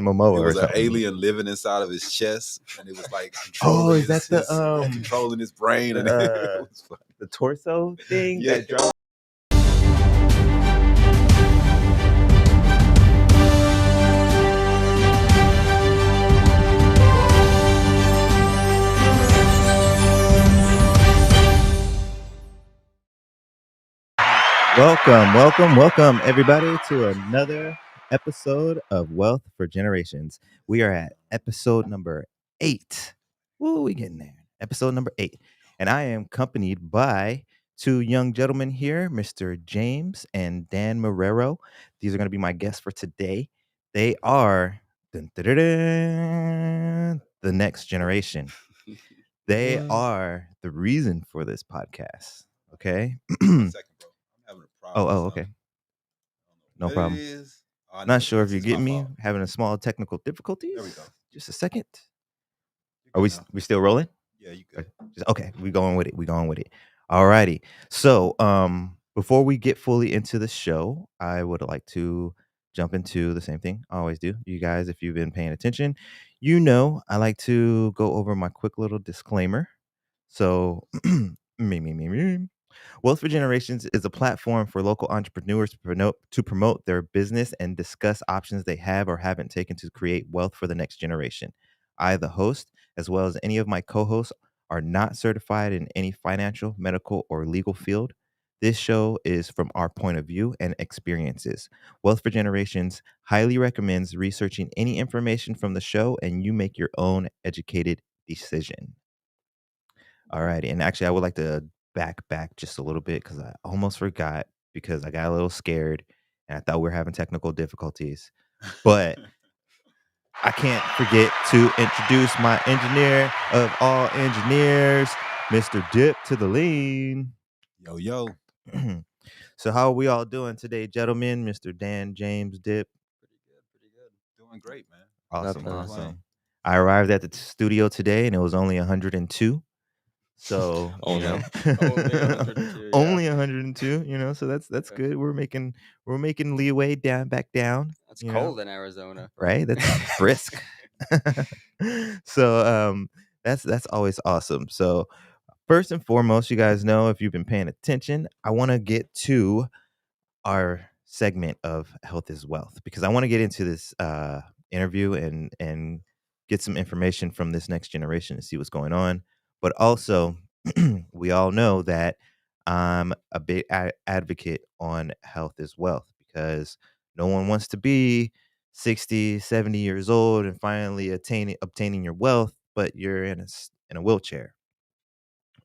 Momoa It or was an something. alien living inside of his chest, and it was like Oh, controlling is that controlling his brain, and it was funny. the torso thing Yeah. that dropped? Welcome, everybody, to another episode of Wealth for Generations. We are at episode number 8. Woo, we getting there. Episode number 8. And I am accompanied by two young gentlemen here, Mr. James and Dan Marrero. These are going to be my guests for today. They are the next generation. They are the reason for this podcast. Okay. One second, bro. I'm having a problem. Okay. No problem. I'm Not sure if you're getting me. Having a small technical difficulties. There we go. Just a second. Are we still rolling? Yeah, you good. Okay, we going with it. All righty. So, before we get fully into the show, I would like to jump into the same thing I always do. You guys, if you've been paying attention, you know I like to go over my quick little disclaimer. So, me. Wealth for Generations is a platform for local entrepreneurs to promote their business and discuss options they have or haven't taken to create wealth for the next generation. I, the host, as well as any of my co-hosts, are not certified in any financial, medical, or legal field. This show is from our point of view and experiences. Wealth for Generations highly recommends researching any information from the show, and you make your own educated decision. All right. And actually, I would like to back just a little bit because I almost forgot because I got a little scared and I thought we were having technical difficulties. But I can't forget to introduce my engineer of all engineers, Mr. Dip to the lean. Yo. So how are we all doing today, gentlemen? Mr. Dan, James, Dip. Pretty good. Doing great, man. Awesome. I arrived at the studio today and it was only 102. So only 102, yeah. Only 102, so that's good. We're making leeway back down. It's cold in Arizona, right? That's brisk. So that's always awesome. So first and foremost, you guys know, if you've been paying attention, I want to get to our segment of Health is Wealth because I want to get into this interview and get some information from this next generation and see what's going on. But also, we all know that I'm a big advocate on health is wealth because no one wants to be 60, 70 years old and finally obtaining your wealth, but you're in a wheelchair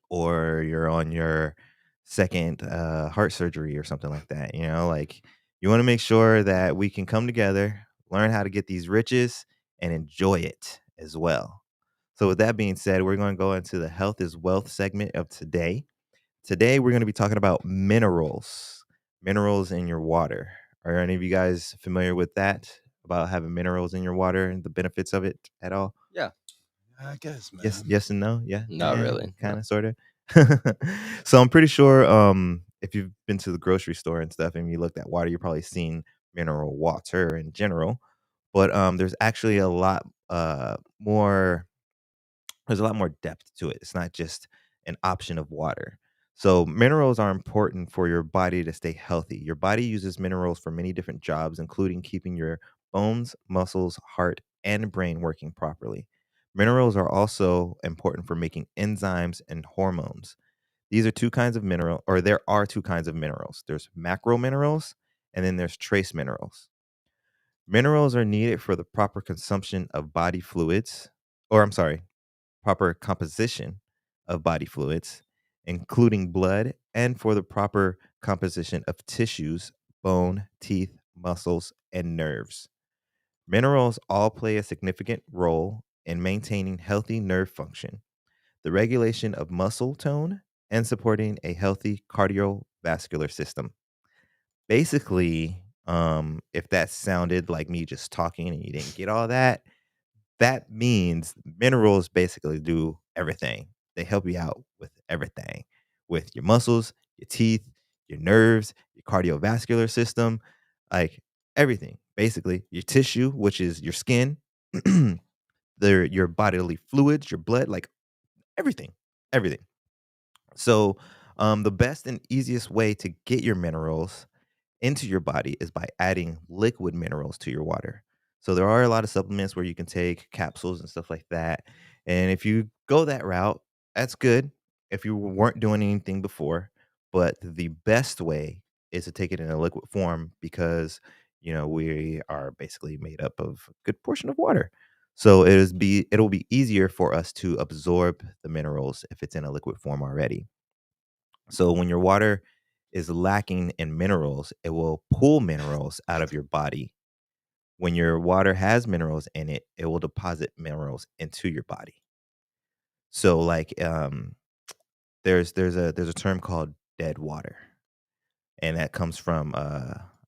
or you're on your second heart surgery or something like that. Like you want to make sure that we can come together, learn how to get these riches and enjoy it as well. So with that being said, we're going to go into the Health is Wealth segment of today. Today, we're going to be talking about minerals in your water. Are any of you guys familiar with that, about having minerals in your water and the benefits of it at all? Yeah. I guess, man. Yes and no? Yeah? Not really. Kind of, sort of. So I'm pretty sure if you've been to the grocery store and stuff and you looked at water, you've probably seen mineral water in general. But there's actually a lot more depth to it. It's not just an option of water. So minerals are important for your body to stay healthy. Your body uses minerals for many different jobs, including keeping your bones, muscles, heart, and brain working properly. Minerals are also important for making enzymes and hormones. There are two kinds of minerals. There's macro minerals and then there's trace minerals. Minerals are needed for the proper consumption of body fluids, proper composition of body fluids, including blood, and for the proper composition of tissues, bone, teeth, muscles, and nerves. Minerals all play a significant role in maintaining healthy nerve function, the regulation of muscle tone, and supporting a healthy cardiovascular system. Basically, if that sounded like me just talking and you didn't get all that, that means minerals basically do everything. They help you out with everything, with your muscles, your teeth, your nerves, your cardiovascular system, like everything, basically your tissue, which is your skin, your bodily fluids, your blood, like everything, everything. So, the best and easiest way to get your minerals into your body is by adding liquid minerals to your water. So there are a lot of supplements where you can take capsules and stuff like that. And if you go that route, that's good if you weren't doing anything before. But the best way is to take it in a liquid form because we are basically made up of a good portion of water. So it'll be easier for us to absorb the minerals if it's in a liquid form already. So when your water is lacking in minerals, it will pull minerals out of your body. When your water has minerals in it, it will deposit minerals into your body. So like there's a term called dead water. And that comes from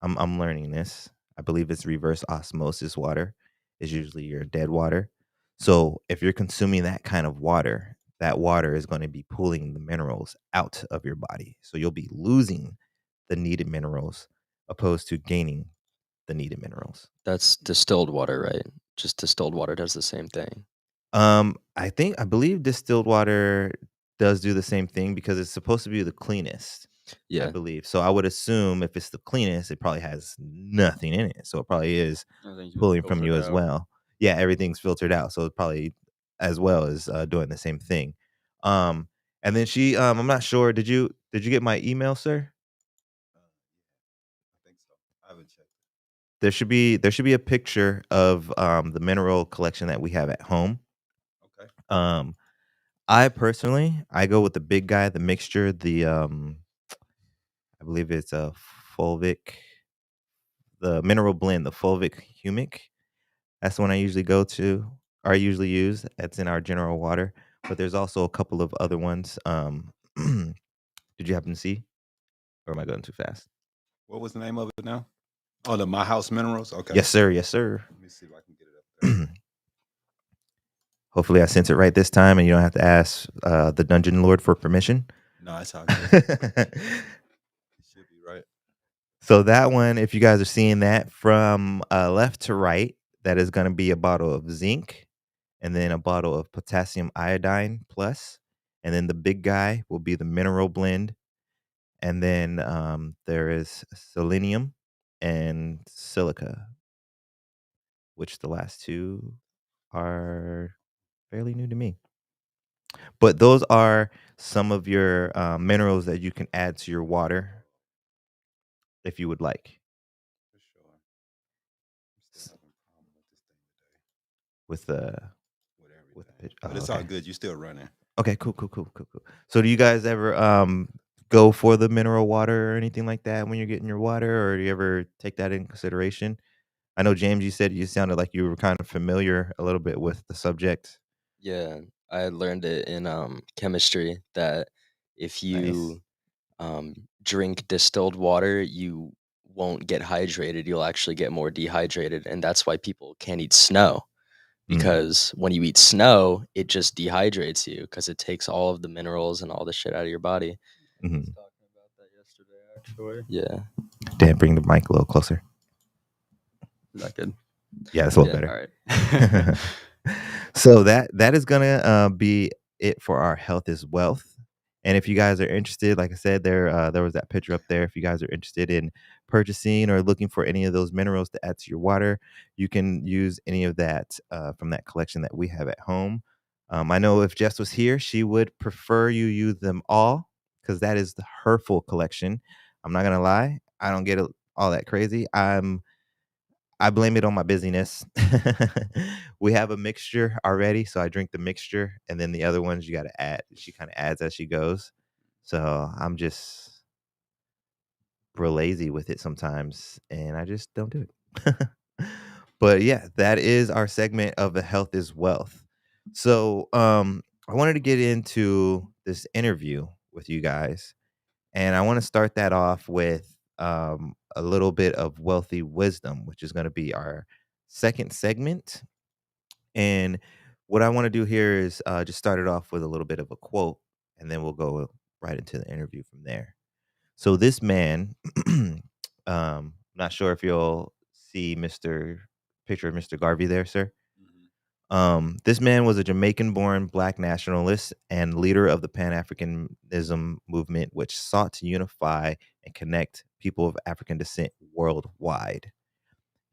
I'm learning this. I believe it's reverse osmosis water is usually your dead water. So if you're consuming that kind of water, that water is going to be pulling the minerals out of your body. So you'll be losing the needed minerals opposed to gaining the needed minerals. That's distilled water, right? Just distilled water does the same thing. I believe distilled water does do the same thing because it's supposed to be the cleanest. I Yeah. believe. So I would assume if it's the cleanest, it probably has nothing in it. So it probably is Everything's been pulling from you filtered as out. well. Yeah, everything's filtered out. So it probably as well as doing the same thing. Um, and then I'm not sure. Did you get my email, sir? I think so. I haven't checked. There should be a picture of the mineral collection that we have at home. Okay. I personally I go with the big guy, the mixture, I believe it's a fulvic, the mineral blend, the fulvic humic. That's the one I usually go to, or I usually use. That's in our general water. But there's also a couple of other ones. Did you happen to see? Or am I going too fast? What was the name of it now? Oh, the My House Minerals. Okay. Yes, sir. Yes, sir. Let me see if I can get it up there. Hopefully I sent it right this time and you don't have to ask the dungeon lord for permission. No, it's all good. It should be right. So that one, if you guys are seeing that from left to right, that is going to be a bottle of zinc and then a bottle of potassium iodine plus. And then the big guy will be the mineral blend. And then there is selenium and silica, which the last two are fairly new to me. But those are some of your minerals that you can add to your water if you would like. For sure. I'm S- still having a problem with this thing today. With the With everything. with the pitch. But Oh, it's okay. all good. You're still running. Okay, cool. So do you guys ever go for the mineral water or anything like that when you're getting your water, or do you ever take that in consideration? I know James, you said you sounded like you were kind of familiar a little bit with the subject. Yeah, I learned it in chemistry that if Nice. you drink distilled water, you won't get hydrated. You'll actually get more dehydrated, and that's why people can't eat snow. Because when you eat snow, it just dehydrates you because it takes all of the minerals and all the shit out of your body. Mm-hmm. I was talking about that yesterday, actually. Yeah. Dan, bring the mic a little closer. Is that good? Yeah, that's a little Yeah, better. All right. So that is gonna be it for our health is wealth. And if you guys are interested, like I said, there was that picture up there. If you guys are interested in purchasing or looking for any of those minerals to add to your water, you can use any of that from that collection that we have at home. I know if Jess was here, she would prefer you use them all because that is her full collection. I'm not gonna lie, I don't get all that crazy. I blame it on my busyness. We have a mixture already, so I drink the mixture, and then the other ones you got to add. She kind of adds as she goes. So I'm just real lazy with it sometimes, and I just don't do it. But yeah, that is our segment of the health is wealth. So I wanted to get into this interview with you guys, and I want to start that off with a little bit of wealthy wisdom, which is going to be our second segment. And what I want to do here is just start it off with a little bit of a quote, and then we'll go right into the interview from there. So this man, not sure if you'll see Mr. picture of Mr. Garvey there, sir? Mhm. This man was a Jamaican-born black nationalist and leader of the Pan-Africanism movement, which sought to unify and connect people of African descent worldwide.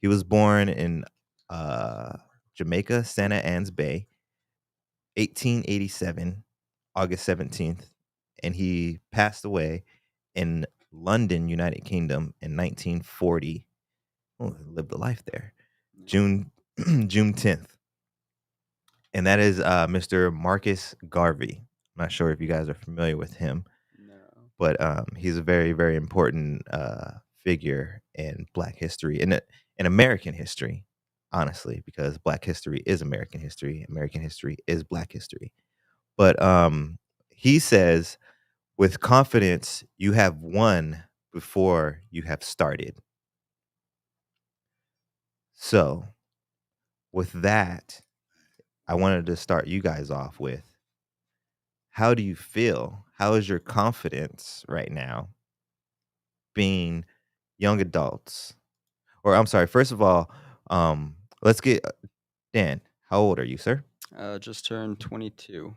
He was born in uh, Jamaica, Santa Ann's Bay, 1887, August 17th, and he passed away in London, United Kingdom, in 1940. Oh, lived a life there. June June 10th. And that is Mr. Marcus Garvey. I'm not sure if you guys are familiar with him, No. but he's a very, very important figure in Black history, in American history, honestly, because Black history is American history. American history is Black history. But he says, with confidence, you have won before you have started. So, with that, I wanted to start you guys off with, how do you feel? How is your confidence right now being young adults? Or I'm sorry, first of all, let's get Dan. How old are you, sir? Just turned 22.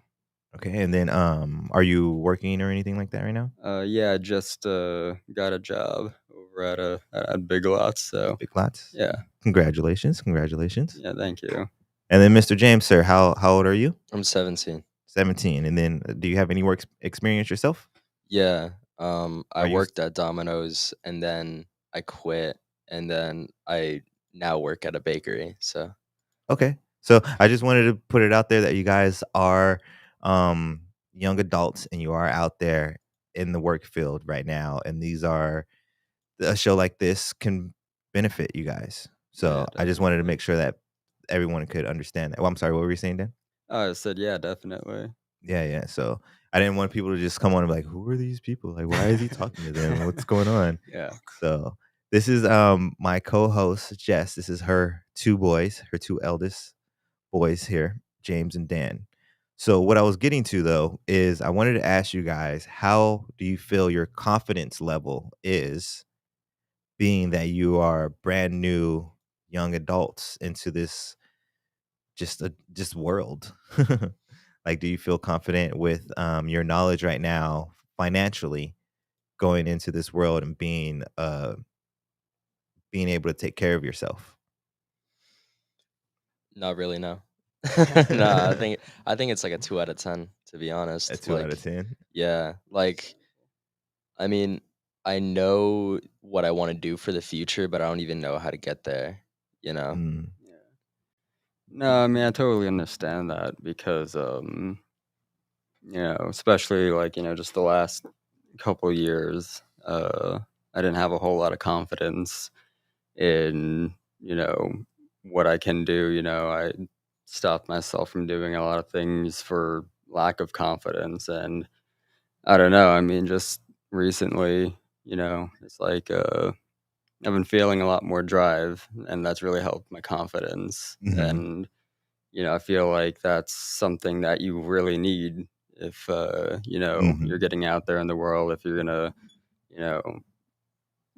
Okay, and then are you working or anything like that right now? Yeah, just got a job over at Big Lots. So Big lots. yeah, Congratulations, congratulations. yeah, thank you. And then Mr. James, sir, how old are you? I'm 17. 17. And then do you have any work experience yourself? Yeah. I Are you worked at Domino's and then I quit and then I now work at a bakery. So okay? So I just wanted to put it out there that you guys are young adults and you are out there in the work field right now, and these are a show like this can benefit you guys. Yeah, So I just wanted to definitely. make sure that everyone could understand that. Well, I'm sorry, what were you saying, Dan? I said, yeah, definitely. Yeah, yeah. So I didn't want people to just come on and be like, "Who are these people? Like, why is he talking to them? What's going on?" Yeah. So this is my co-host Jess. This is her two boys, her two eldest boys here, James and Dan. So what I was getting to though is I wanted to ask you guys, how do you feel your confidence level is, being that you are brand new young adults into this just world? Like, do you feel confident with your knowledge right now financially going into this world and being able to take care of yourself? not really, no. No, I think it's like a 2 out of 10, to be A honest. 2 out Like, of 10? yeah, like I mean, I know what I want to do for the future, but I don't even know how to get there, you know? Mm, Yeah. No, I mean, I totally understand that because, especially like, just the last couple years, I didn't have a whole lot of confidence in, what I can do. I stopped myself from doing a lot of things for lack of confidence. And I don't know, I mean, just recently, it's like, I've been feeling a lot more drive, and that's really helped my confidence. mhm, And I feel like that's something that you really need if you're mhm. getting out there in the world. If you're gonna, you know,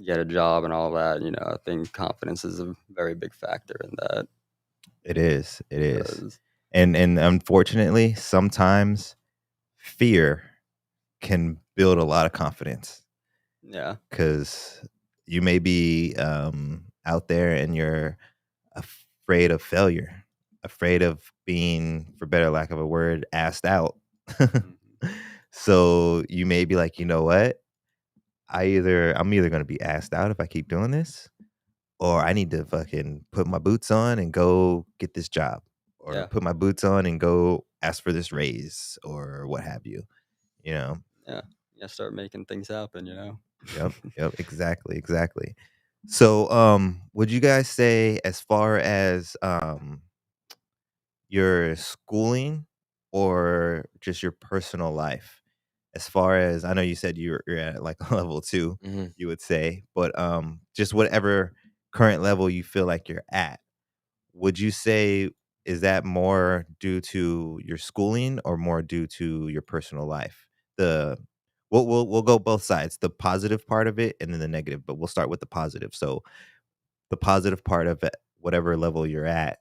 get a job and all that. I think confidence is a very big factor in that. It is, it is. 'Cause And unfortunately, sometimes fear can build a lot of confidence, yeah, because you may be, out there and you're afraid of failure, afraid of being, for better lack of a word, asked out. mhm, So you may be like, "You know what? I'm either gonna be asked out if I keep doing this, or I need to fucking put my boots on and go get this job, or yeah, put my boots on and go ask for this raise or what have you." You know? yeah, yeah. Start making things happen. Yep, yep, exactly, exactly. So, would you guys say, as far as your schooling or just your personal life, as far as, I know you said you're at like a level 2, Mhm. you would say, but just whatever current level you feel like you're at, would you say, is that more due to your schooling or more due to your personal life? The we'll go both sides, the positive part of it and then the negative, but we'll start with the positive. So the positive part of it, whatever level you're at,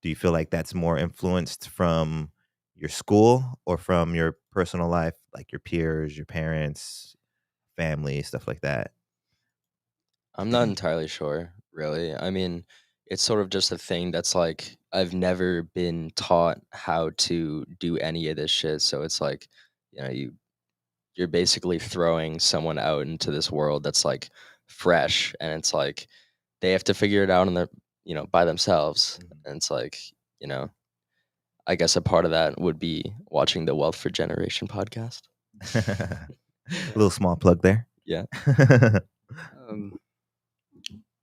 do you feel like that's more influenced from your school or from your personal life, like your peers, your parents, family, stuff like that? I'm not entirely sure, really. I mean, it's sort of just a thing that's like I've never been taught how to do any of this shit. So it's like, you're basically throwing someone out into this world that's like fresh, and it's like they have to figure it out on their, by themselves. And it's like, you know, I guess a part of that would be watching the Wealth for Generation podcast. Little small plug there. Yeah. Um,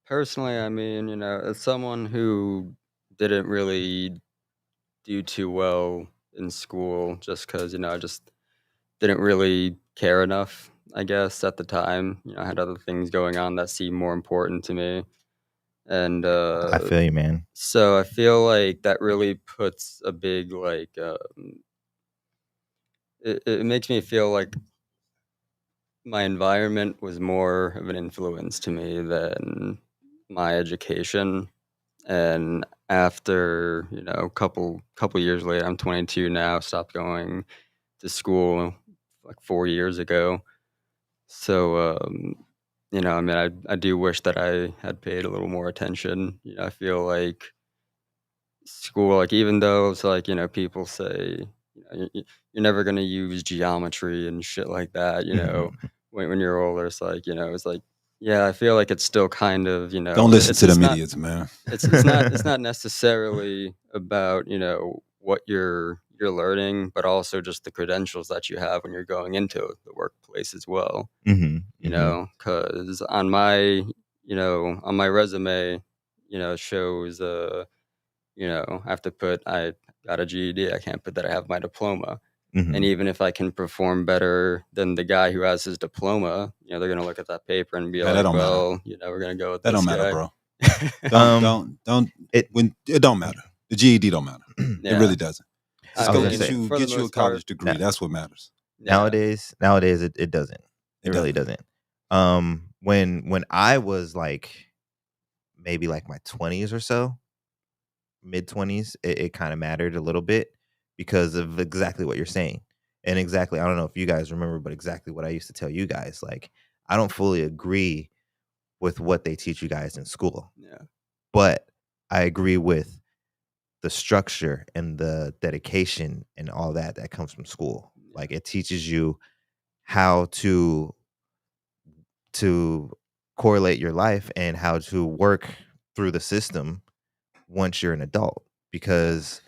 Personally, I mean, as someone who didn't really do too well in school, just because I just didn't really care enough, I guess, at the time. I had other things going on that seemed more important to me. And I feel you, man. so I feel like that really puts a big, like, it makes me feel like my environment was more of an influence to me than my education. And after, a couple years later, I'm 22 now, stopped going to school like 4 years ago. So, I mean, I do wish that I had paid a little more attention. I feel like school, like, even though it's like, people say, you're never going to use geometry and shit like that, Mhm. when you're older. It's like, yeah, I feel like it's still kind of, Don't listen it's to them not, idiots, man. it's not necessarily about, what you're learning, but also just the credentials that you have when you're going into the workplace as well. Mhm. Mhm. Because on my resume, it shows I have to put I got a GED. I can't put that I have my diploma. And Mhm. even if I can perform better than the guy who has his diploma, they're gonna look at that paper and be Yeah, that like, don't matter. well, we're gonna go with That this don't matter, guy. bro. Um, Don't it when it don't matter. The GED don't matter. It Yeah. really doesn't. I Just I was go gonna mean, say for the get you a most part, college degree. That's what matters. yeah. nowadays it doesn't. It It really doesn't. doesn't. When I was like maybe like my 20s or so, mid 20s, it kind of mattered a little bit because of exactly what you're saying. And exactly, I don't know if you guys remember, but exactly what I used to tell you guys. Like, I don't fully agree with what they teach you guys in school, Yeah. but I agree with the structure and the dedication and all that comes from school. Yeah. Like, it teaches you how to correlate your life and how to work through the system once you're an adult, because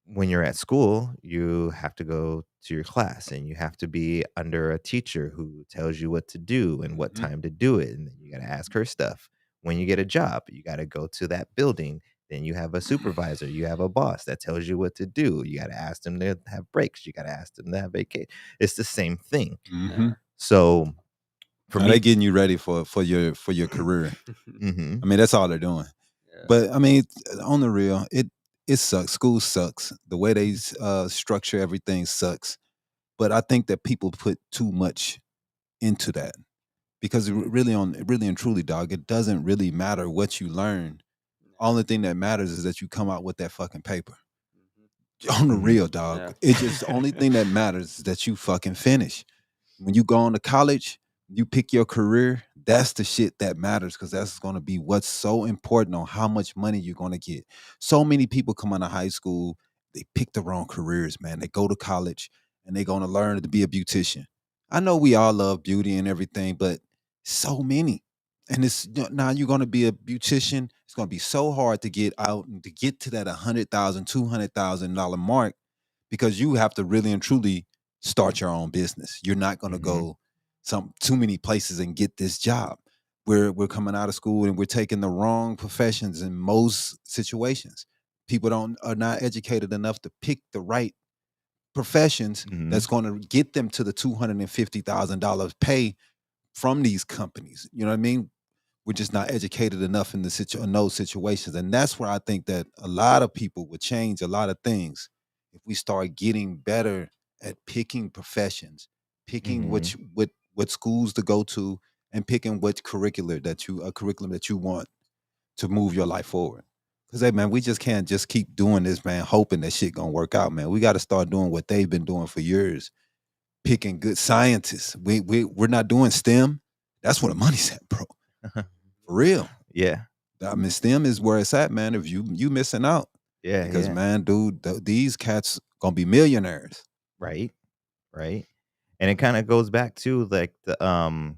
when you're at school, you have to go to your class and you have to be under a teacher who tells you what to do and what Mhm. time to do it. And then you got to ask her stuff. When you get a job, you got to go to that building. Then you have a supervisor, you have a boss that tells you what to do. You got to ask them to have breaks. You got to ask them to have vacation. It's the same thing. Mhm. So for Now they me, getting you ready for your career. mhm, I mean, that's all they're doing. Yeah. But I mean, on the real, it sucks. School sucks. The way they structure everything sucks. But I think that people put too much into that because really and truly, dog, it doesn't really matter what you learn. Only thing that matters is that you come out with that fucking paper. On the mhm, real, dog, Yeah. it just the only thing that matters is that you fucking finish. When you go on to college, you pick your career. That's the shit that matters because that's going to be what's so important on how much money you're going to get. So many people come out of high school, they pick the wrong careers, man. They go to college and they're going to learn to be a beautician. I know we all love beauty and everything, but so many. And now you're going to be a beautician. It's going to be so hard to get out and to get to that $100,000, $200,000 mark because you have to really and truly start your own business. You're not going to mhm, go some too many places and get this job. We're coming out of school and we're taking the wrong professions in most situations. People don't are not educated enough to pick the right professions mhm, that's going to get them to the $250,000 pay from these companies. You know what I mean? We're just not educated enough in those situations, and that's where I think that a lot of people would change a lot of things if we start getting better at picking professions, picking mhm. what schools to go to, and picking what curriculum that you want. to move your life forward. Because, hey, man, we just can't just keep doing this, man, hoping that shit gonna work out, man. We got to start doing what they've been doing for years, picking good scientists. We're not doing STEM. That's where the money's at, bro. For real. Yeah. I mean, STEM is where it's at, man. If you missing out, Yeah. because yeah. man, dude, these cats gonna be millionaires. Right. Right. And it kind of goes back to like the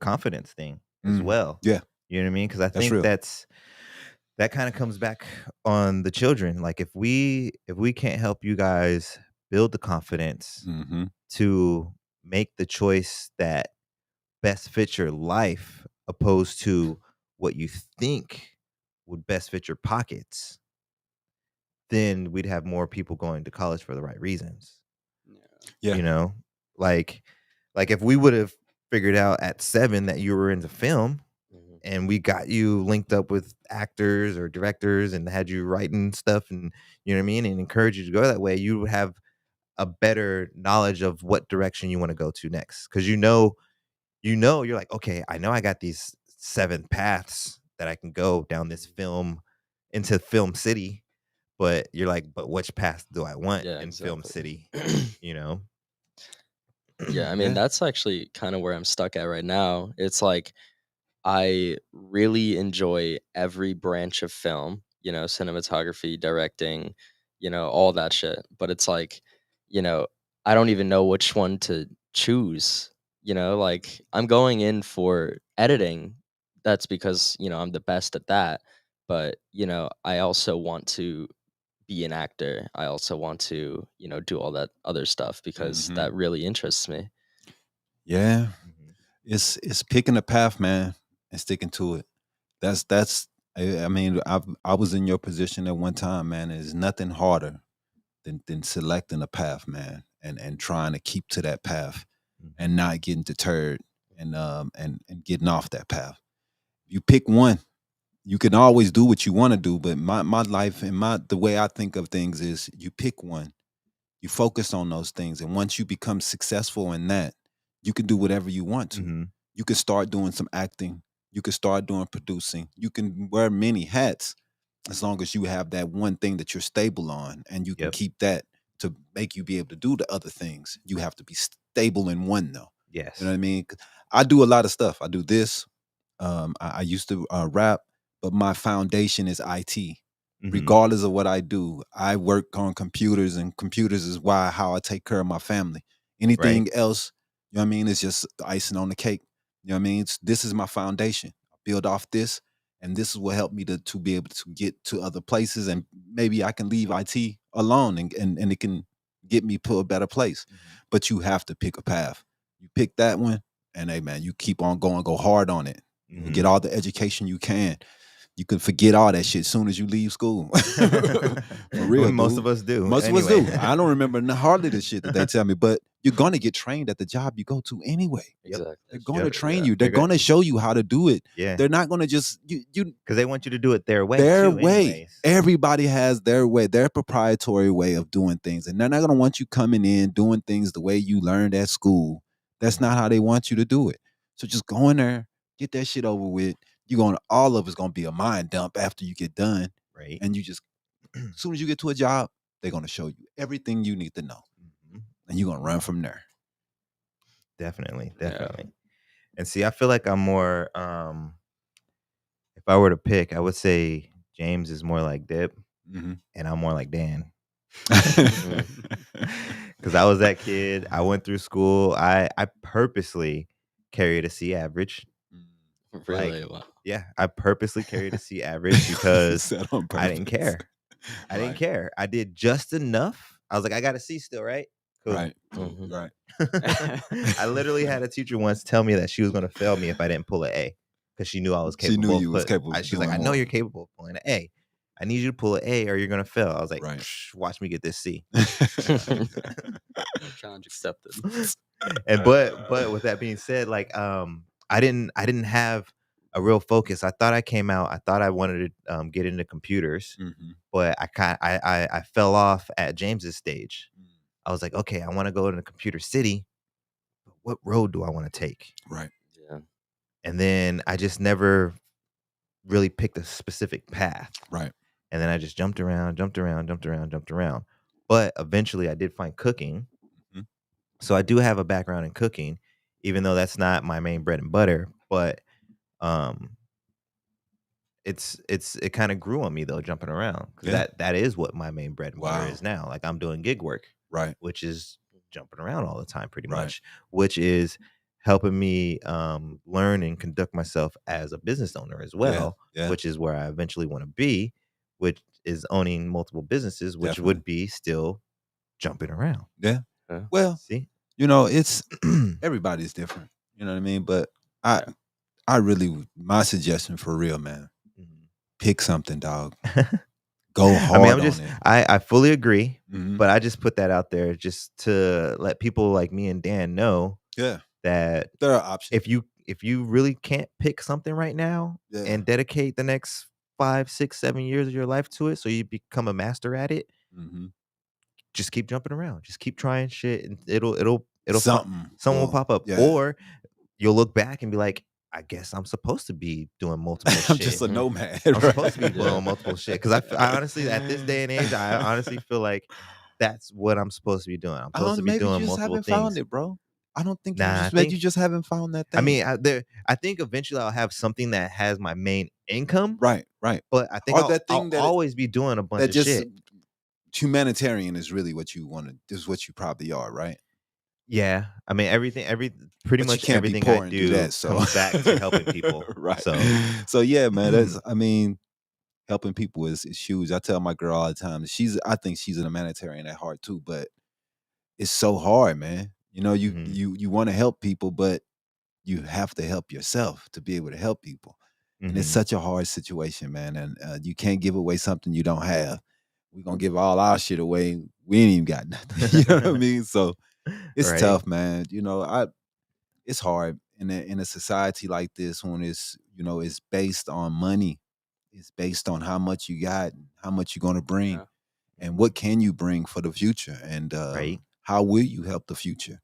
confidence thing as well. Yeah, You know what I mean? Because I that's think real. that kind of comes back on the children. Like if we can't help you guys build the confidence Mm-hmm. to make the choice that best fits your life opposed to what you think would best fit your pockets, then we'd have more people going to college for the right reasons. Yeah. You know, like if we would have figured out at 7 that you were into film Mhm. and we got you linked up with actors or directors and had you writing stuff and you know what I mean, and encourage you to go that way, you would have a better knowledge of what direction you want to go to next. Because you're like, okay, I know I got these 7 paths that I can go down this film into Film City, but you're like, but which path do I want Yeah, in Film exactly. City? You know? Yeah, I mean, Yeah. that's actually kind of where I'm stuck at right now. It's like I really enjoy every branch of film, cinematography, directing, all that shit. But it's like, you know, I don't even know which one to choose. Like I'm going in for editing. That's because, I'm the best at that. But, I also want to be an actor. I also want to, do all that other stuff because Mhm. that really interests me. Yeah. Mhm. It's picking a path, man, and sticking to it. That's I mean, I was in your position at one time, man. There's nothing harder than selecting a path, man, and trying to keep to that path and Mhm. not getting deterred and getting off that path. You pick one, you can always do what you want to do, but my life and the way I think of things is you pick one, you focus on those things, and once you become successful in that, you can do whatever you want to. Mhm. You can start doing some acting, you can start doing producing, you can wear many hats as long as you have that one thing that you're stable on and you can Yep. keep that to make you be able to do the other things. You have to be stable in one though. You know Yes. what I mean? 'Cause I do a lot of stuff. I do this. I used to rap, but my foundation is IT. Mhm. Regardless of what I do, I work on computers, and computers is how I take care of my family. Right. Anything else, you know what I mean, it's just icing on the cake. You know what I mean? This is my foundation. I build off this, and this is what helped me to be able to get to other places, and maybe I can leave IT alone, and it can get me to a better place. Mhm. But you have to pick a path. You pick that one, and hey man, you keep on going, go hard on it. You know, get Mhm. all the education you can. You can forget all that shit as soon as you leave school. For real, When most dude. of us do. Most of us Anyway. do. I don't remember hardly the shit that they tell me, but you're gonna get trained at the job you go to anyway. Yep. Exactly. They're That's going to Yep. true. train Yeah. you. They're They're good. going to show you how to do it. Yeah. They're not going to just you Because they want you to do it their way their too, way. anyways. Everybody has their way, their proprietary way of doing things, and they're not going to want you coming in doing things the way you learned at school. That's not how they want you to do it. So just go in there, get that shit over with. All of it's gonna be a mind dump after you get done, Right. and you just as soon as you get to a job, they're gonna show you everything you need to know, Mhm. and you're gonna run from there. Definitely. Yeah. Definitely. And see, I feel like I'm more if I were to pick, I would say James is more like Dip Mm-hmm. and I'm more like Dan. Because I was that kid. I went through school. I purposely carried a C average. Like, Really? Wow. yeah, I purposely carried a C average because Said on I didn't purpose. care. I didn't Right. care. I did just enough. I was like, I got a C still, right? Cool. Right. Cool. Mhm. Right. I literally had a teacher once tell me that she was going to fail me if I didn't pull an A because she knew I was She knew capable of you was capable of she's like, doing I know more. you're capable of pulling an A. I need you to pull an A or you're going to fail. I was like, Right. watch me get this C. Challenge accepted. And but with that being said, like I didn't have a real focus. I thought I came out. I thought I wanted to get into computers, Mhm. but I fell off at James's stage. I was like, okay, I want to go into Computer City. But what road do I want to take? Right. Yeah. And then I just never really picked a specific path. Right. And then I just jumped around. But eventually I did find cooking. Mhm. So I do have a background in cooking, even though that's not my main bread and butter. But it kind of grew on me though, jumping around, because Yeah. that is what my main bread and butter Wow. is now. Like, I'm doing gig work, Right. which is jumping around all the time, pretty Right. much, which is helping me learn and conduct myself as a business owner as well, Yeah. which is where I eventually want to be, which is owning multiple businesses, which Definitely. would be still jumping around. Yeah. Yeah. Well, See, it's everybody's different. You know what I mean? But I really, my suggestion for real, man, pick something, dog. Go hard I mean, on it. I fully agree, Mhm. but I just put that out there just to let people like me and Dan know Yeah. that There are options. if you really can't pick something right now Yeah. and dedicate the next 5, 6, 7 years of your life to it, so you become a master at it, Mhm. just keep jumping around, just keep trying shit, and it'll Something someone will will- pop up, yeah. or you'll look back and be like, I guess I'm supposed to be doing multiple I'm shit. just a nomad. I'm right? supposed to be Yeah. doing multiple shit, because I honestly, at this day and age, I honestly feel like that's what I'm supposed to be doing. I'm supposed to be Maybe you doing just multiple haven't found things. it, bro. I don't think Nah, I maybe think you just haven't found that thing. I mean, I think eventually I'll have something that has my main income, right. but I think Or I'll that thing that always be doing a bunch that of just shit. humanitarian is really what you want to. Is what you probably are, right? Yeah, I mean, pretty But you much can't be everything I poor and do do that. So comes back to helping people. right. So Yeah, man. That's I mean, helping people is huge. I tell my girl all the time. I think she's a humanitarian at heart too, but it's so hard, man. You know, Mhm. you want to help people, but you have to help yourself to be able to help people. And it's Mhm. such a hard situation, man. And you can't give away something you don't have. We're gonna give all our shit away. We ain't even got nothing. You know what I mean? So it's Right. tough, man. You know, it's hard in a society like this when it's based on money. It's based on how much you got, how much you're gonna bring, Yeah. and what can you bring for the future, and Right. how will you help the future?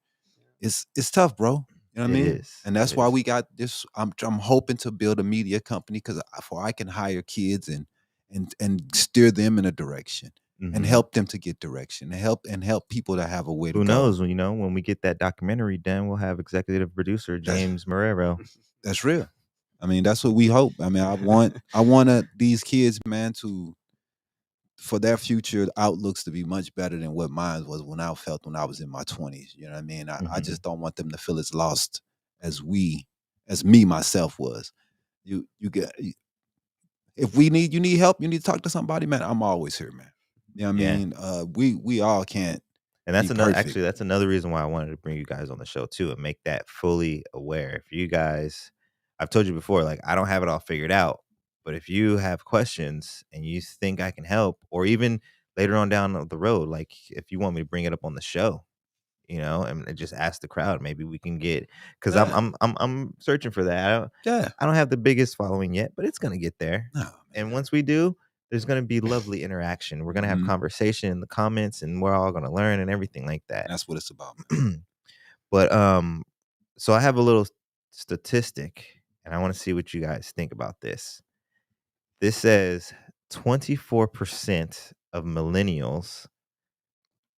It's tough, bro. You know what I It mean? is. And that's why we got this. I'm hoping to build a media company because I can hire kids and steer them in a direction and Mhm. help them to get direction and help people to have a way to Who go. knows? When we get that documentary done, we'll have executive producer James Marrero. That's real. I mean, that's what we hope. I mean, I want these kids, man, for their future outlooks to be much better than what mine was when I was in my 20s. You know what I mean? I Mhm. just don't want them to feel as lost as me myself was. You get if you need help, you need to talk to somebody, man. I'm always here, man. You know what Yeah. I mean? We all can't. And that's Be another perfect. that's another reason why I wanted to bring you guys on the show too, and make that fully aware. If you guys, I've told you before, like, I don't have it all figured out, but if you have questions and you think I can help, or even later on down the road, like if you want me to bring it up on the show, and just ask the crowd, maybe we can get, because Yeah. I'm searching for that. Yeah. I don't have the biggest following yet, but it's gonna get there. No, man. And once we do, there's going to be lovely interaction. We're going to have Mhm. conversation in the comments, and we're all going to learn and everything like that. That's what it's about, man. But so I have a little statistic, and I want to see what you guys think about this. This says 24% of millennials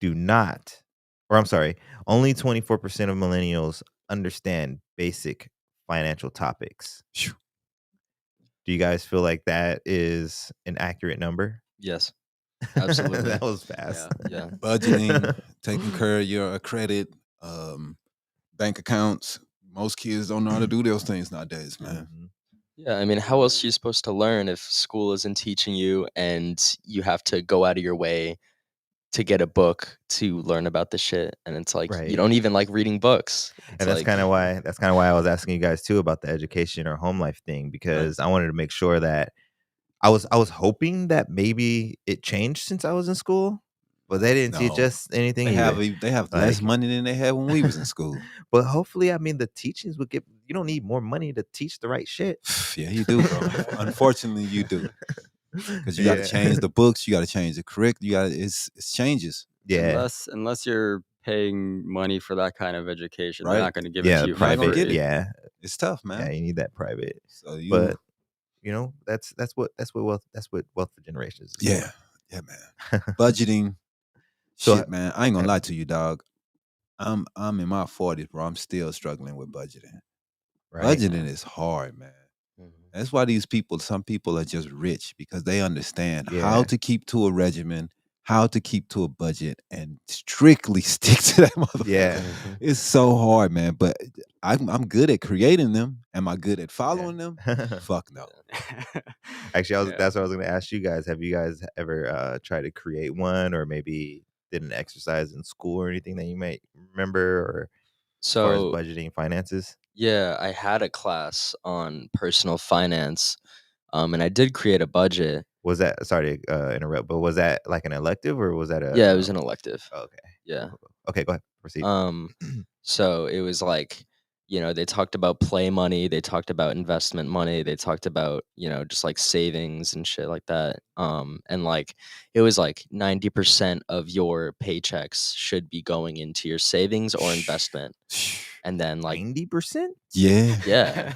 do not, or I'm sorry, only 24% of millennials understand basic financial topics. Phew. Do you guys feel like that is an accurate number? Yes, absolutely. That was fast. Yeah. Budgeting, taking care of your credit, bank accounts. Most kids don't know how to do those things nowadays, man. Mhm. Yeah, I mean, how else are you supposed to learn if school isn't teaching you and you have to go out of your way to get a book to learn about the shit? And it's like you Right. don't even like reading books. It's And that's like, kind of why I was asking you guys too about the education or home life thing, because I wanted to make sure that I was hoping that maybe it changed since I was in school, but they didn't teach No. us anything They either. have less Like, money than they had when we was in school. but hopefully, I mean, the teachings would get. You don't need more money to teach the right shit. Yeah, you do, bro. Unfortunately, you do. Because you got to Yeah. change the books, you got to change the curriculum. It's changes, Yeah, Unless you're paying money for that kind of education, they're right? not going to give it yeah, to you You're not for gonna private. get it. free. Yeah, It's tough, yeah, man. you need that private. So But you know, that's what wealth for generations is Yeah, for. yeah, man. Budgeting, So shit, man. I ain't gonna okay, lie to you, dog. I'm in my 40s, bro. I'm still struggling with budgeting. right? Budgeting is hard, man. Mhm. That's why some people are just rich because they understand how Yeah. to keep to a regimen, how to keep to a budget, and strictly stick to that motherfucker. Yeah. Mhm. It's so hard, man. But I'm good at creating them. Am I good at following them? Fuck no. Actually, Yeah. that's what I was going to ask you guys. Have you guys ever tried to create one, or maybe did an exercise in school or anything that you might remember, or as far as So budgeting finances? yeah, I had a class on personal finance, and I did create a budget. Was that, sorry to interrupt, but was that like an elective, or was that Yeah, it a was an elective. oh, okay, Yeah. cool. Okay, go ahead, proceed. Um, so it was like, they talked about play money, they talked about investment money, they talked about, just like savings and shit like that. And like it was like 90% of your paychecks should be going into your savings or investment. And then like 90%, Yeah. yeah,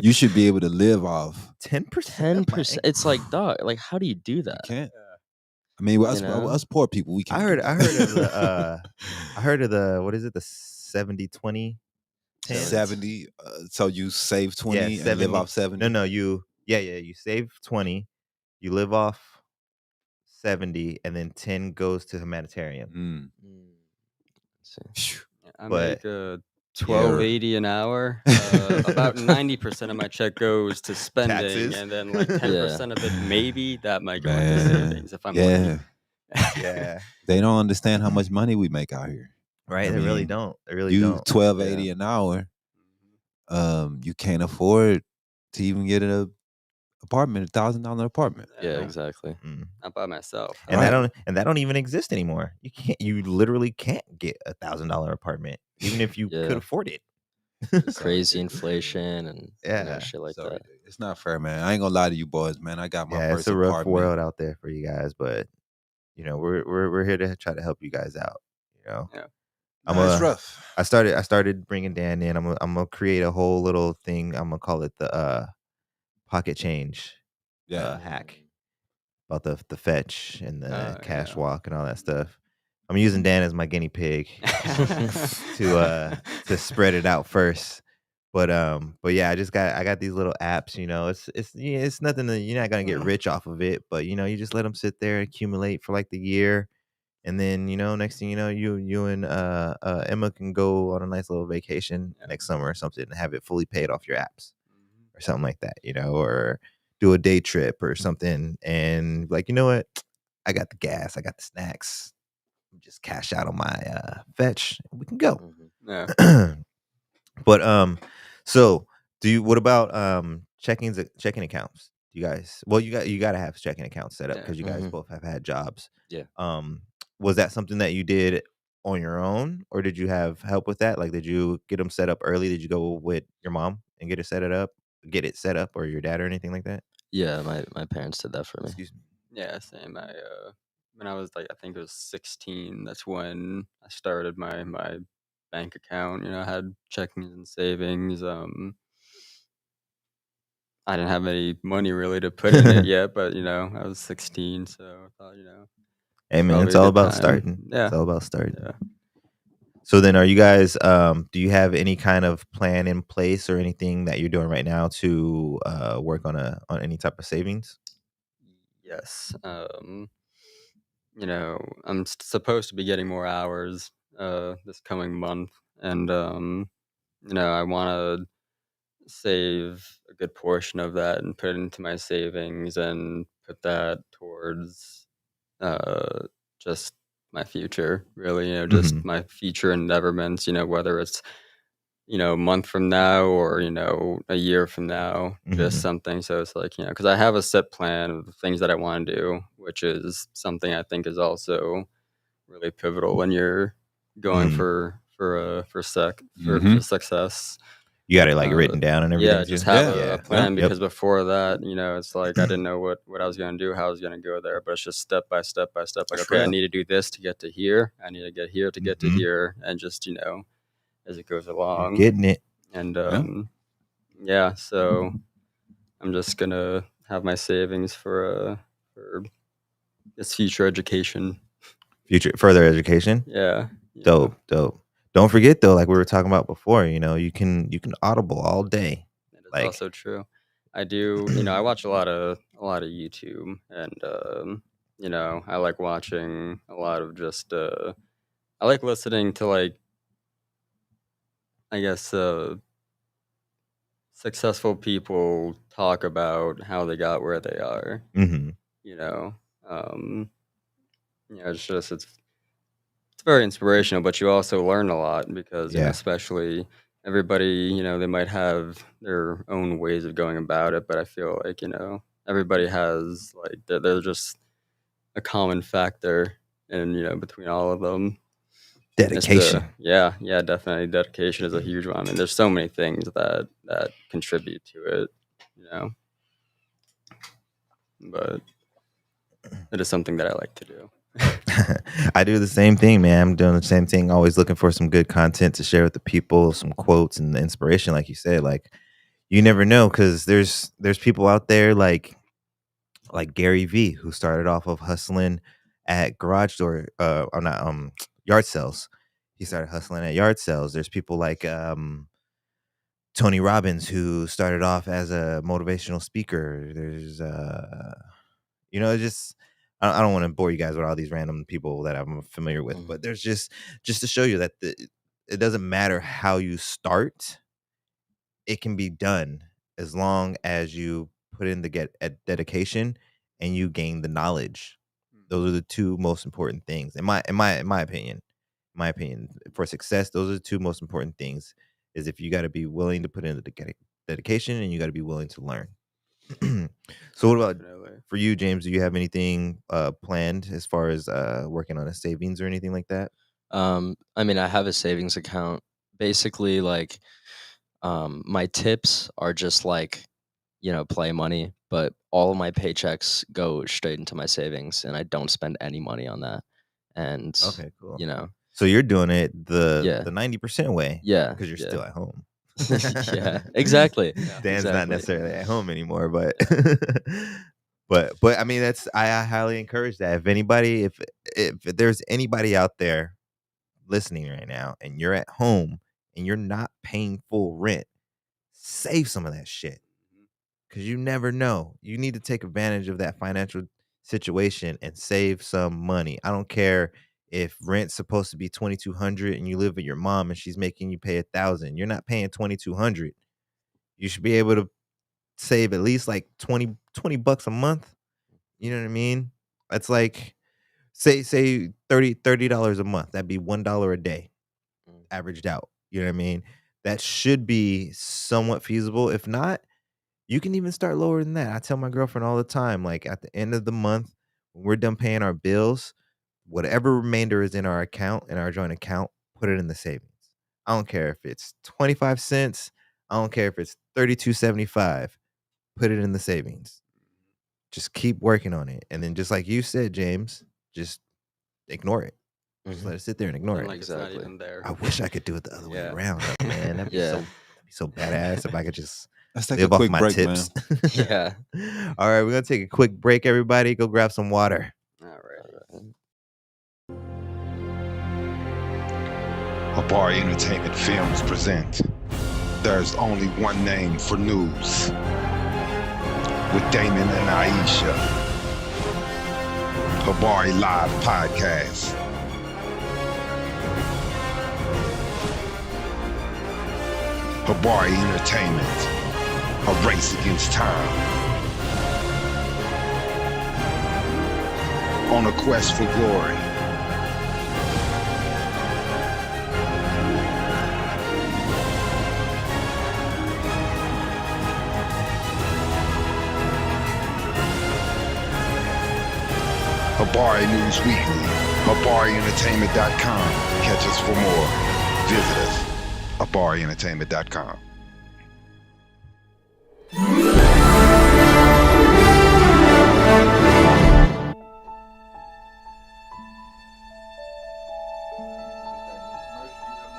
You should be able to live off. 10%. 10%. It's like, dog, like how do you do You that? can't. I mean, You know? us poor people, we can't. I heard of the, what is it, the 70-20 10? 70. So you save 20 Yeah, and 70. live off 70. No, you you save 20, you live off 70, and then 10 goes to humanitarian. Mm. Mm, let's see. Phew. I But make $12.80 an hour. About 90% of my check goes to spending, Taxes. and then like 10% of it maybe that might go into Man. savings if I'm Yeah. lucky. yeah, They don't understand how much money we make out here. right, I they really mean, don't. They really You don't. $12.80 an hour. You can't afford to even get an apartment, $1,000 apartment. Yeah, no, exactly. Mm. not by myself. And Right. that don't even exist anymore. You literally can't get $1,000 apartment, even if you could Yeah. afford it. Crazy ridiculous. inflation and Yeah. shit like So that. it's not fair, man. I ain't gonna lie to you boys, man. I got my Yeah, first it's a rough apartment. world out there for you guys, but we're here to try to help you guys out. Yeah. It's rough. I started bringing Dan in. I'm gonna create a whole little thing. I'm gonna call it the pocket change Yeah. hack, about the fetch and the cash Yeah. walk and all that stuff. I'm using Dan as my guinea pig to spread it out first. But yeah, I got these little apps. It's nothing that you're not gonna get rich off of it, but you just let them sit there, accumulate for like the year, and then next thing you know, you and Emma can go on a nice little vacation next summer or something and have it fully paid off your apps or something like that, or do a day trip or something, and like, you know what, I got the gas, I got the snacks, just cash out on my fetch, and we can go. Mhm. Yeah. But so what about checking accounts? You guys, well, you got to have checking accounts set up Yeah. because you guys Mhm. both have had jobs. Yeah. Was that something that you did on your own, or did you have help with that? Like, did you get them set up early? Did you go with your mom and get it set up, or your dad or anything like that? Yeah, my parents did that for me. Excuse me. Yeah, same. When I was like, I think it was 16, that's when I started my bank account. I had checkings and savings. I didn't have any money really to put in it yet, but I was 16, so I thought, Hey man, probably it's a all good about time. starting. Yeah. It's all about starting. Yeah. So then, are you guys? Do you have any kind of plan in place or anything that you're doing right now to work on any type of savings? Yes. I'm supposed to be getting more hours this coming month, and I want to save a good portion of that and put it into my savings and put that towards just my future, really, just Mhm. my future endeavorments, whether it's a month from now or a year from now, just Mhm. something. So it's like, because I have a set plan of the things that I want to do, which is something I think is also really pivotal when you're going Mhm. for success. You got it like written down and everything Yeah, too? just have Yeah. a Yeah. plan, Yep. because before that, it's like I didn't know what I was gonna do, how I was gonna go there, but it's just step by step by step. Like, That's okay, I real. need to do this to get to here. I need to get here to get to Mhm. here, and just as it goes You're along. getting it. And Yeah. yeah, so I'm just gonna have my savings for this future education. Future further education. Yeah. Dope. Don't forget though, like we were talking about before, you can audible all day. That is Like also true. I do, I watch a lot of YouTube, and I like watching a lot of just I like listening to, like, I guess successful people talk about how they got where they are. mhm. You know, um, it's very inspirational, but you also learn a lot because Yeah. especially everybody, they might have their own ways of going about it, but I feel like everybody has, like, there's just a common factor, and between all of them. It's Dedication. yeah, definitely. Dedication is a huge one. I mean, there's so many things that contribute to it, but it is something that I like to do. I do the same thing, man. I'm doing the same thing, always looking for some good content to share with the people, some quotes and inspiration, like you said. Like, you never know, because there's people out there like Gary V, who started off of hustling at garage door, or not, yard sales. He started hustling at yard sales. There's people like Tony Robbins, who started off as a motivational speaker. There's just I don't want to bore you guys with all these random people that I'm familiar with, but there's just to show you that it doesn't matter how you start, it can be done as long as you put in the dedication and you gain the knowledge. Those are the two most important things, in my opinion. My opinion, for success, those are the two most important things. Is if you got to be willing to put in the dedication, and you got to be willing to learn. So what about Definitely. for you, James? Do you have anything planned as far as working on a savings or anything like that? I mean, I have a savings account. Basically, like, my tips are just like, play money, but all of my paychecks go straight into my savings, and I don't spend any money on that. And Okay, cool. you know, So you're doing it Yeah. the 90% way, yeah, because you're yeah, still at home. yeah, exactly, Dan's not exactly. necessarily at home anymore, but but I mean, I highly encourage that. If anybody, if there's anybody out there listening right now, and you're at home and you're not paying full rent, save some of that shit, because you never know. You need to take advantage of that financial situation and save some money. I don't care if rent's supposed to be $2,200 and you live with your mom and she's making you pay $1,000. You're not paying $2,200. You should be able to save at least like 20 bucks a month. You know what I mean? That's like, say $30 a month. That'd be $1 a day Mm. averaged out. You know what I mean? That should be somewhat feasible. If not, you can even start lower than that. I tell my girlfriend all the time, like, at the end of the month, when we're done paying our bills, whatever remainder is in our account, in our joint account, put it in the savings. I don't care if it's 25 cents. I don't care if it's 32.75. Put it in the savings. Just keep working on it. And then, just like you said, James, just ignore it. Just let it sit there and ignore And, it. like, it's not Exactly. even there. I wish I could do it the other way Yeah. around, though, man. That'd be Yeah. so badass if I could just Let's take a live off quick my break, tips. Yeah. All right, we're gonna take a quick break, everybody. Go grab some water. All right. Habari Entertainment Films present There's Only One Name for News with Damon and Iesha. Habari Live Podcast. Habari Entertainment, a race against time. On a quest for glory. Habari News Weekly, HabariEntertainment.com. Catch us for more. Visit us, HabariEntertainment.com.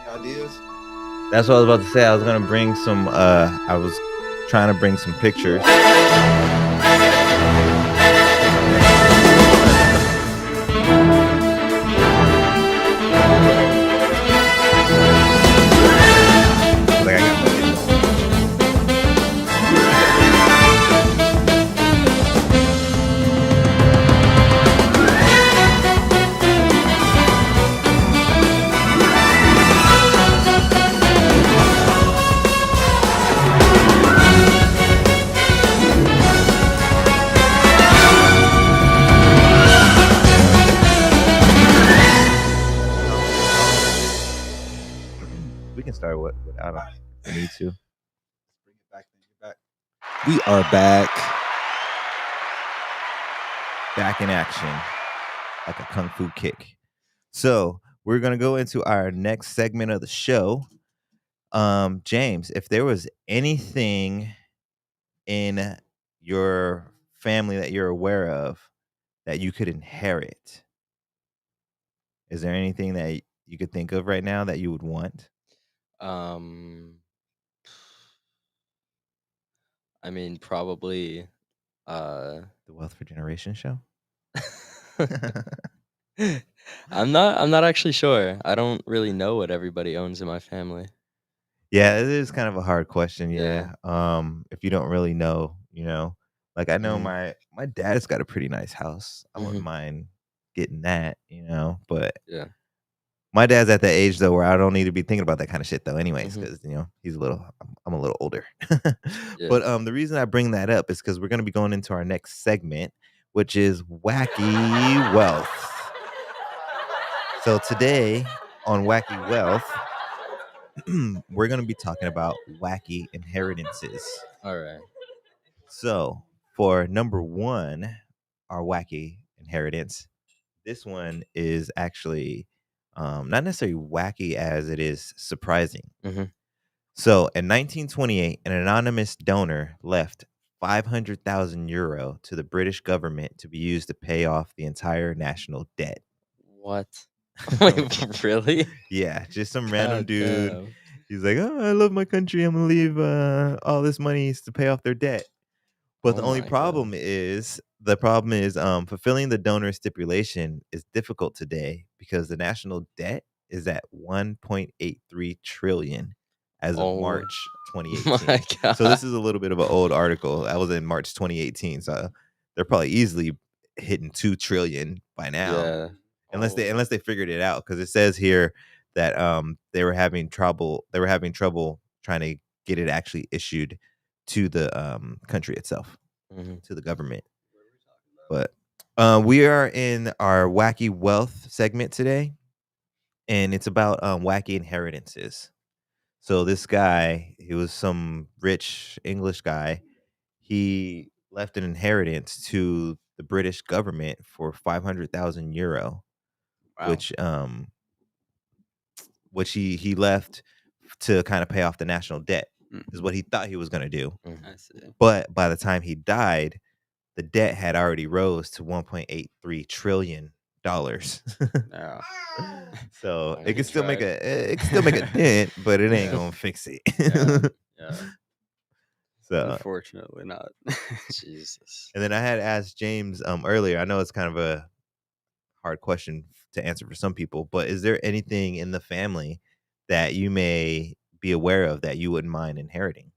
Ideas? That's what I was about to say. I was gonna bring some. I was trying to bring some pictures. Like I got my video. We can start without them if we need to. Bring it back. We are back. Back in action, like a kung fu kick. So we're gonna go into our next segment of the show. James, if there was anything in your family that you're aware of that you could inherit, is there anything that you could think of right now that you would want? I mean, probably. The Wealth for Generation show? I'm not actually sure. I don't really know what everybody owns in my family. Yeah, it is kind of a hard question. Yeah. Yeah. If you don't really know, like I know Mhm. my dad's got a pretty nice house. I wouldn't Mhm. mind getting that, but Yeah. my dad's at that age though where I don't need to be thinking about that kind of shit though, anyways, Mhm. because he's I'm a little older. Yeah. But the reason I bring that up is because we're gonna be going into our next segment, which is Wacky Wealth. So today on Wacky Wealth, we're gonna be talking about wacky inheritances. All right. So for number one, our wacky inheritance, this one is actually not necessarily wacky as it is surprising. Mhm. So in 1928, an anonymous donor left 500,000 euro to the British government to be used to pay off the entire national debt. What? Wait, really? Yeah, just some random God dude. damn. He's like, "Oh, I love my country. I'm gonna leave all this money to pay off their debt." But the Oh only my problem God. is fulfilling the donor stipulation is difficult today because the national debt is at 1.83 trillion as of Oh March my 2018. So God. this is a little bit of an old article. That was in March 2018. So they're probably easily hitting 2 trillion by now. Yeah. Unless Oh. they figured it out, because it says here that they were having trouble trying to get it actually issued to the country itself, Mhm. to the government. But we are in our wacky wealth segment today, and it's about wacky inheritances. So this guy, he was some rich English guy. He left an inheritance to the British government for 500,000 euro, Wow. which he left to kind of pay off the national debt, is what he thought he was going to do. Mhm. I see. But by the time he died, the debt had already rose to 1.83 trillion dollars. Yeah. So Oh it my can still make tried. it can still make a dent, but it ain't Yeah. gonna fix it. Yeah. So Unfortunately not. Jesus. and then I had asked James earlier. I know it's kind of a hard question to answer for some people, but is there anything in the family that you may be aware of that you wouldn't mind inheriting?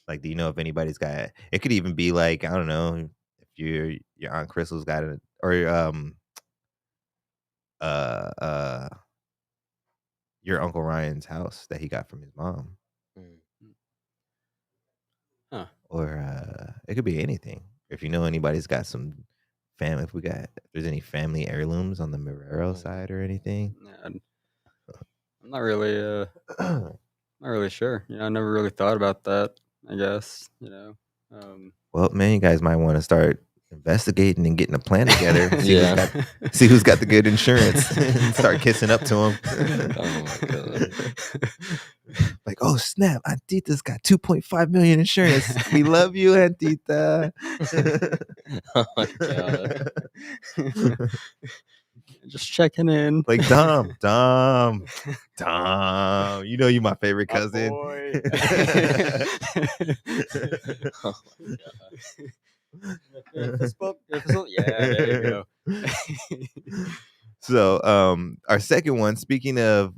Like, do you know if anybody's got it? Could even be like, I don't know, if your Aunt Crystal's got it, or uh uh your Uncle Ryan's house that he got from his mom, Mm. Huh. or it could be anything. If you know anybody's got some family, if there's any family heirlooms on the Marrero side or anything. Yeah, I'm not really not really sure. I never really thought about that, I guess, Well, man, you guys might want to start investigating and getting a plan together. Yeah. See who's got the good insurance, and start kissing up to him. Oh my God. Like, oh snap, Antita's got 2.5 million insurance. We love you, Antita. Oh my God. Just checking in. Like Dom. You know you my favorite My cousin. boy. Oh my god. Fist bump, fist bump. Yeah, there you go. So our second one, speaking of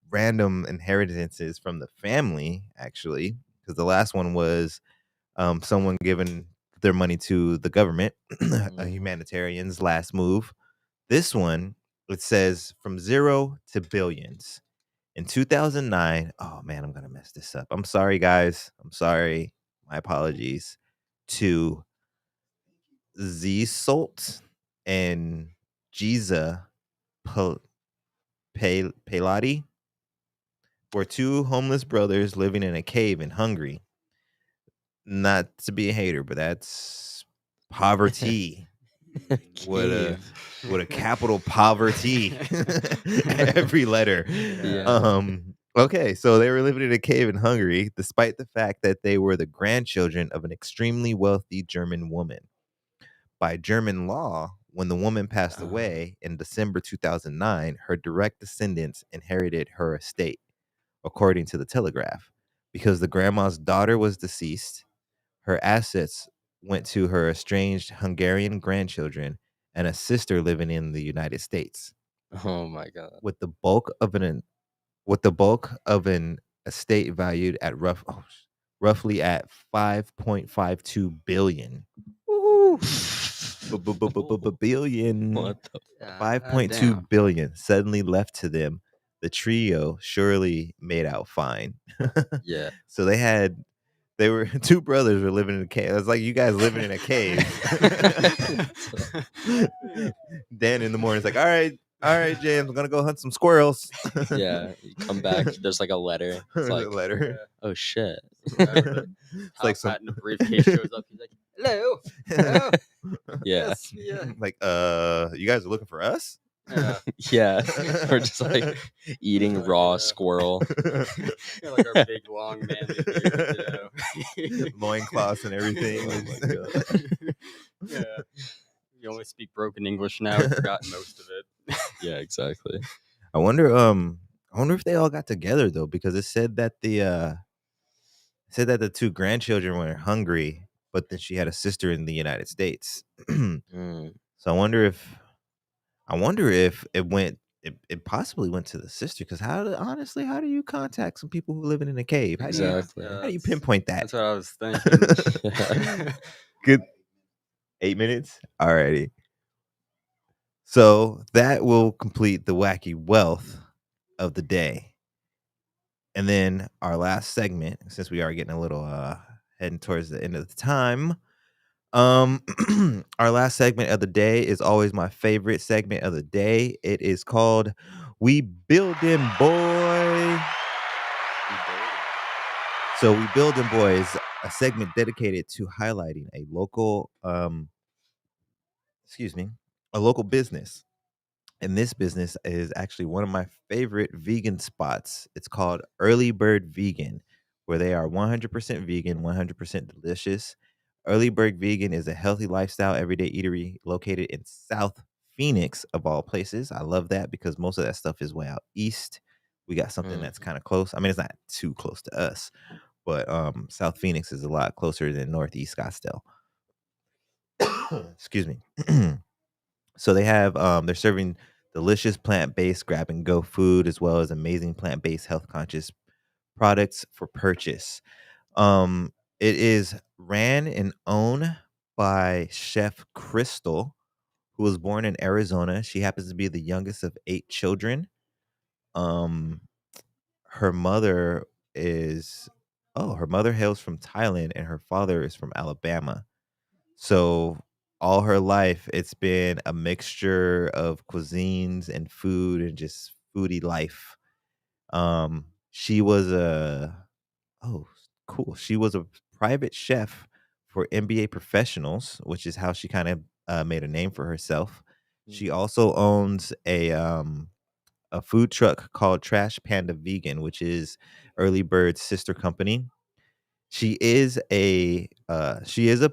random inheritances from the family, actually, because the last one was someone giving their money to the government, a humanitarian's last move. This one, it says from 0 to billions. In 2009, oh man, I'm gonna mess this up. I'm sorry, guys. I'm sorry. My apologies to Salt and Giza Pelati were two homeless brothers living in a cave in Hungary. Not to be a hater, but that's poverty. With a capital poverty. Every letter. Yeah. Okay, so they were living in a cave in Hungary, despite the fact that they were the grandchildren of an extremely wealthy German woman. By German law, when the woman passed away in December 2009, her direct descendants inherited her estate, according to the Telegraph. Because the grandma's daughter was deceased, her assets went to her estranged Hungarian grandchildren and a sister living in the United States. Oh my god. With the bulk of an estate valued at roughly at 5.52 billion. Woo! Billion. What the 5.2 billion suddenly left to them. The trio surely made out fine. Yeah. So they were two brothers were living in a cave. It's like you guys living in a cave. Dan in the morning is like, all right, James, I'm gonna go hunt some squirrels. Yeah. You come back, there's like a letter. It's like, a letter. oh shit. It's like some in a briefcase shows up. He's like, hello. Hello. Yeah. Yes, yeah. like, you guys are looking for us? Yeah. Yeah. We're just like eating raw squirrel. Yeah, like our big long manly beards, you know. Loincloths and everything. Oh my god. Yeah. You only speak broken English now. I've forgotten most of it. Yeah, exactly. I wonder if they all got together though, because it said that the two grandchildren were hungry, but then she had a sister in the United States. So I wonder if it possibly went to the sister, because how do you contact some people who are living in a cave? Exactly. How do you pinpoint that? That's what I was thinking. Good. 8 minutes? Alrighty. So that will complete the wacky wealth of the day. And then our last segment, since we are getting a little heading towards the end of the time. Our last segment of the day is always my favorite segment of the day. It is called We Buildin' Boy. So We Buildin' Boy is a segment dedicated to highlighting a local business. And this business is actually one of my favorite vegan spots. It's called Early Bird Vegan, where they are 100% vegan, 100% delicious. Early Bird Vegan is a healthy lifestyle everyday eatery located in South Phoenix, of all places. I love that because most of that stuff is way out east. We got something that's kind of close. I mean, it's not too close to us, but South Phoenix is a lot closer than Northeast Scottsdale. Excuse me. So they have they're serving delicious plant-based grab-and-go food, as well as amazing plant-based health-conscious products for purchase. It is ran and owned by Chef Crystal, who was born in Arizona. She happens to be the youngest of 8 children. Her mother hails from Thailand, and her father is from Alabama. So all her life, it's been a mixture of cuisines and food and just foodie life. She was She was a private chef for NBA professionals, which is how she kind of made a name for herself. She also owns a food truck called Trash Panda Vegan, which is Early Bird's sister company. She is a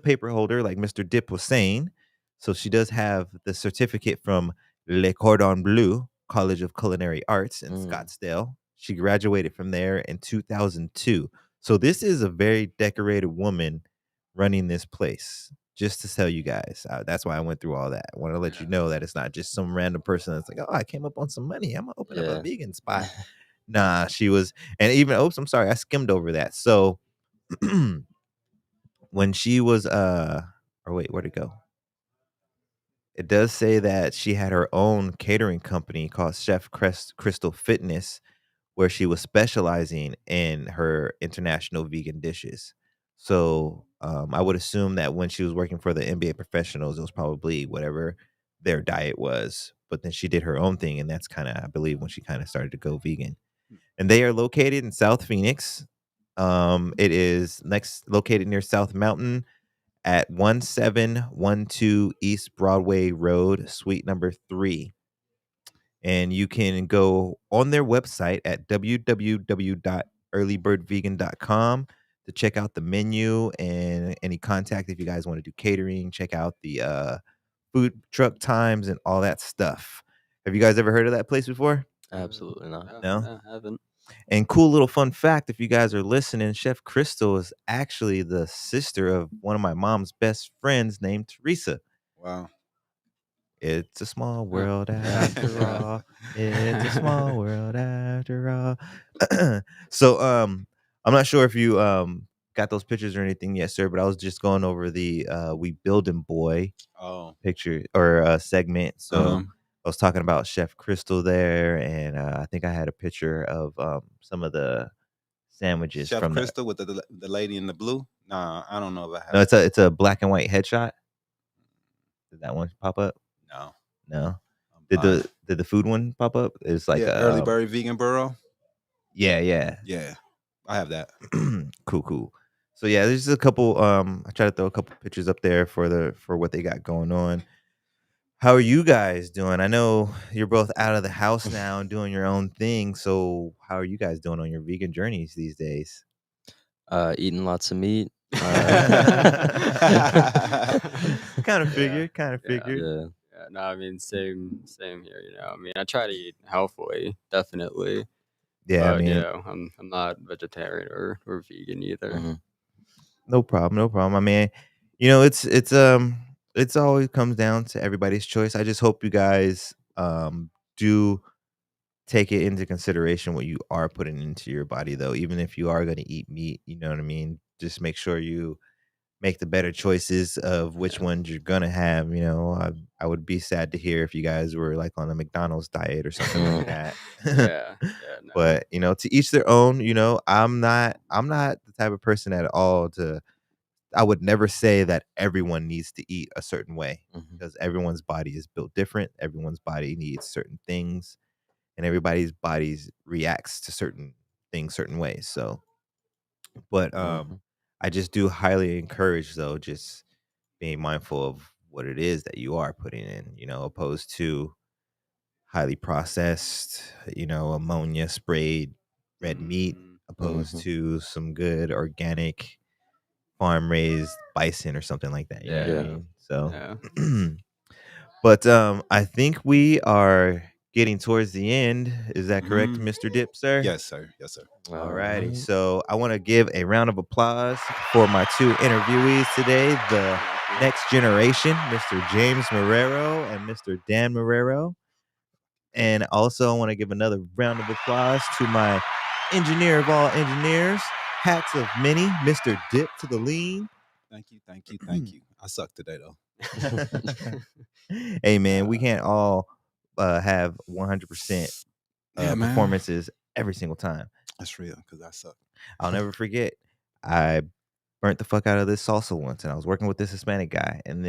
paper holder, like Mr. Dip was saying. So she does have the certificate from Le Cordon Bleu College of Culinary Arts in Mm. Scottsdale. She graduated from there in 2002. So this is a very decorated woman running this place. Just to tell you guys, that's why I went through all that. I want to let you know that it's not just some random person that's like, oh, I came up on some money. I'm gonna open up a Yeah. vegan spot. Nah, she was, and even oops, I'm sorry, I skimmed over that. So when she was or wait, where'd it go? It does say that she had her own catering company called Chef Crystal Fitness, where she was specializing in her international vegan dishes. So I would assume that when she was working for the NBA professionals, it was probably whatever their diet was. But then she did her own thing, and that's kind of, I believe, when she kind of started to go vegan. And they are located in South Phoenix. It is located near South Mountain at 1712 East Broadway Road, suite number 3. And you can go on their website at www.earlybirdvegan.com to check out the menu and any contact if you guys want to do catering. Check out the food truck times and all that stuff. Have you guys ever heard of that place before? Absolutely not. No? I haven't. And cool little fun fact, if you guys are listening, Chef Crystal is actually the sister of one of my mom's best friends named Teresa. Wow. It's a small world after all. It's a small world after all. So I'm not sure if you got those pictures or anything yet, sir, but I was just going over the We Building Boy picture or segment. So I was talking about Chef Crystal there, and I think I had a picture of some of the sandwiches Chef from Crystal with the lady in the blue. Nah, I don't know if I have. No, it's a black and white headshot. Did that one pop up? No. Did the food one pop up? It's like a Early Bird Vegan Burrow. Yeah. I have that. Cool. So yeah, there's just a couple. I try to throw a couple pictures up there for what they got going on. How are you guys doing? I know you're both out of the house now and doing your own thing. So how are you guys doing on your vegan journeys these days? Eating lots of meat. Kind of figured. Yeah. No, I mean, same here. I mean, I try to eat healthily, definitely. Yeah, but, I mean, I'm not vegetarian or vegan either. Mm-hmm. No problem. I mean, it's always comes down to everybody's choice. I just hope you guys do take it into consideration what you are putting into your body, though. Even if you are going to eat meat, you know what I mean? Just make sure you make the better choices of which ones you're gonna have. I would be sad to hear if you guys were like on a McDonald's diet or something like that. No. But to each their own. I'm not the type of person at all I would never say that everyone needs to eat a certain way, because everyone's body is built different. Everyone's body needs certain things, and everybody's bodies reacts to certain things certain ways. So, but I just do highly encourage, though, just being mindful of what it is that you are putting in, opposed to highly processed, ammonia sprayed red meat, opposed to some good organic farm raised bison or something like that. You know what I mean? So, but I think we are getting towards the end. Is that correct, Mr. Dip, sir? Yes, sir. All righty. So I want to give a round of applause for my two interviewees today, the next generation, Mr. James Marrero and Mr. Dan Marrero. And also I want to give another round of applause to my engineer of all engineers, hats of many, Mr. Dip to the lean. Thank you. I suck today, though. Hey, man, we can't all have 100% performances every single time. That's real, because I suck. I'll never forget. I burnt the fuck out of this salsa once, and I was working with this Hispanic guy, and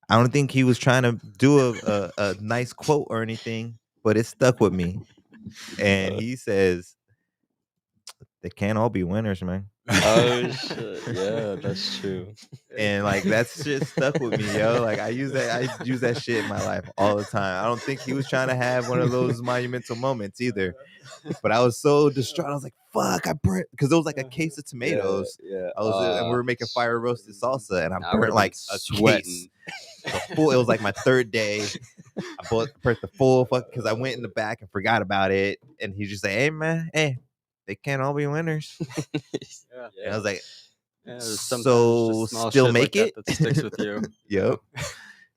I don't think he was trying to do a nice quote or anything, but it stuck with me. And he says, "They can't all be winners, man." Oh shit! Yeah, that's true. And like that shit stuck with me, yo. Like I use that shit in my life all the time. I don't think he was trying to have one of those monumental moments either. But I was so distraught. I was like, "Fuck!" I burnt, because it was like a case of tomatoes. Yeah. And we were making fire roasted salsa, and I burnt would've like been a sweating. case. It was like my third day. pressed the full fuck because I went in the back and forgot about it. And he just say, "Hey man, hey, they can't all be winners." Yeah. And I was like, Yeah, there's sometimes "So just small still shit make like it?" that sticks with you. Yep,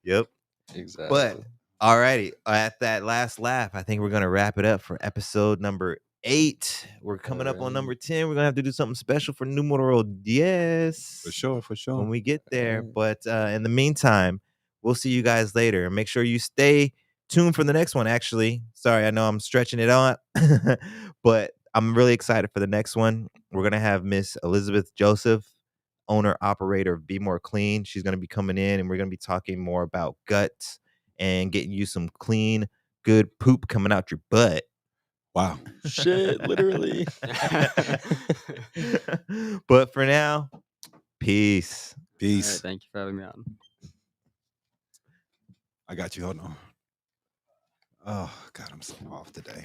yep. Exactly. But alrighty, at that last laugh, I think we're gonna wrap it up for episode number 8. We're coming up on number 10. We're gonna have to do something special for numero 10 For sure, for sure. when we get there. Alright. But in the meantime, we'll see you guys later. Make sure you stay tuned for the next one. Actually, sorry, I know I'm stretching it out, but I'm really excited for the next one. We're gonna have Miss Elizabeth Joseph, owner operator of Be More Clean. She's gonna be coming in, and we're gonna be talking more about guts and getting you some clean, good poop coming out your butt. Wow. Shit, literally. But for now, peace. All right, Peace. thank you for having me on. I got you. Hold on. Oh God, I'm so off today.